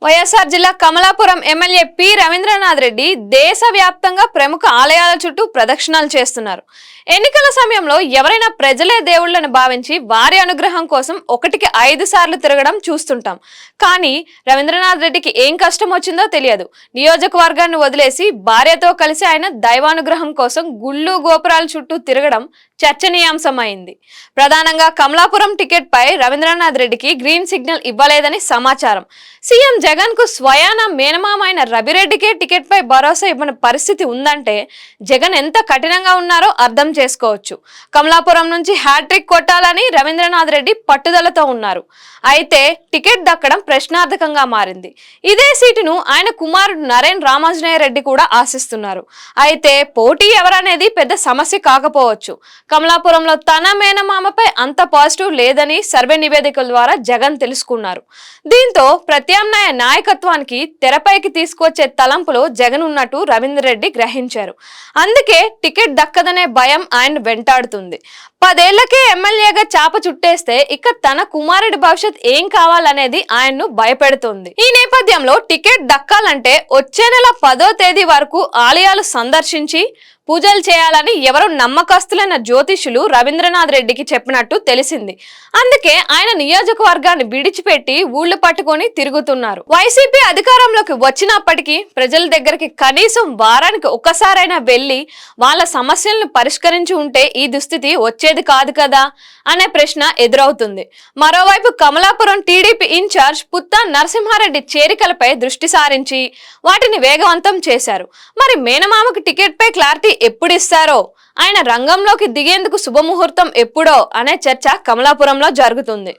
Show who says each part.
Speaker 1: వైఎస్ఆర్ జిల్లా Kamalapuram MLA P Rabindranath Reddy దేశవ్యాప్తంగా ప్రముఖ ఆలయాల చుట్టూ ప్రదక్షిణాలు చేస్తున్నారు. ఎన్నికల సమయంలో ఎవరైనా ప్రజలే దేవుళ్లను భావించి వారి అనుగ్రహం కోసం 1కి 5 సార్లు తిరగడం చూస్తుంటాం. కానీ రవీంద్రనాథ్ రెడ్డికి ఏం కష్టం వచ్చిందో తెలియదు. నియోజకవర్గాన్ని వదిలేసి భార్యతో కలిసి ఆయన దైవానుగ్రహం కోసం గుళ్ళు గోపురాల చుట్టూ తిరగడం చర్చనీయాంశమైంది. ప్రధానంగా కమలాపురం టికెట్ పై రవీంద్రనాథ్ రెడ్డికి గ్రీన్ సిగ్నల్ ఇవ్వలేదని సమాచారం. సీఎం జగన్ కు స్వయాన మేనమామైన రవిరెడ్డికే టికెట్ పై భరోసా ఇవ్వని పరిస్థితి ఉందంటే జగన్ ఎంత కఠినంగా ఉన్నారో అర్థం చేసుకోవచ్చు. కమలాపురం నుంచి హ్యాట్రిక్ కొట్టాలని రవీంద్రనాథ్ రెడ్డి పట్టుదలతో ఉన్నారు. అయితే టికెట్ దక్కడం ప్రశ్నార్థకంగా మారింది. ఇదే సీటును ఆయన కుమారుడు నరేన్ రామాంజనేయ రెడ్డి కూడా ఆశిస్తున్నారు. అయితే పోటీ ఎవరనేది పెద్ద సమస్య కాకపోవచ్చు. కమలాపురంలో తన మేనమామపై అంత పాజిటివ్ లేదని సర్వే నివేదికల ద్వారా జగన్ తెలుసుకున్నారు. దీంతో ప్రత్యామ్నాయ నాయకత్వానికి తెరపైకి తీసుకొచ్చే తలంపులో జగన్ ఉన్నట్టు రవీంద్ర రెడ్డి గ్రహించారు. అందుకే టికెట్ దక్కదనే భయం ఆయన వెంటాడుతుంది. 10 ఏళ్లకే ఎమ్మెల్యేగా చాప చుట్టేస్తే ఇక తన కుమారుడి భవిష్యత్ ఏం కావాలనేది ఆయన్ను భయపెడుతుంది. ఈ నేపథ్యంలో టికెట్ దక్కాలంటే వచ్చే నెల 10వ తేదీ వరకు ఆలయాలు సందర్శించి పూజలు చేయాలని ఎవరో నమ్మకస్తులైన జ్యోతిషులు రవీంద్రనాథ్ రెడ్డికి చెప్పినట్టు తెలిసింది. అందుకే ఆయన నియోజకవర్గాన్ని విడిచిపెట్టి ఊళ్లు పట్టుకొని తిరుగుతున్నారు. వైసీపీ అధికారంలోకి వచ్చినప్పటికీ ప్రజల దగ్గరికి కనీసం వారానికి ఒక్కసారైనా వెళ్లి వాళ్ళ సమస్యలను పరిష్కరించి ఉంటే ఈ దుస్థితి వచ్చేది కాదు కదా అనే ప్రశ్న ఎదురవుతుంది. మరోవైపు కమలాపురం టీడీపీ ఇన్ఛార్జ్ పుత్తా నరసింహారెడ్డి చేరికలపై దృష్టి సారించి వాటిని వేగవంతం చేశారు. మరి మేనమామకు టికెట్ పై క్లారిటీ ఎప్పుడిస్తారో, ఆయన రంగంలోకి దిగేందుకు శుభముహూర్తం ఎప్పుడో అనే చర్చ కమలాపురంలో జరుగుతుంది.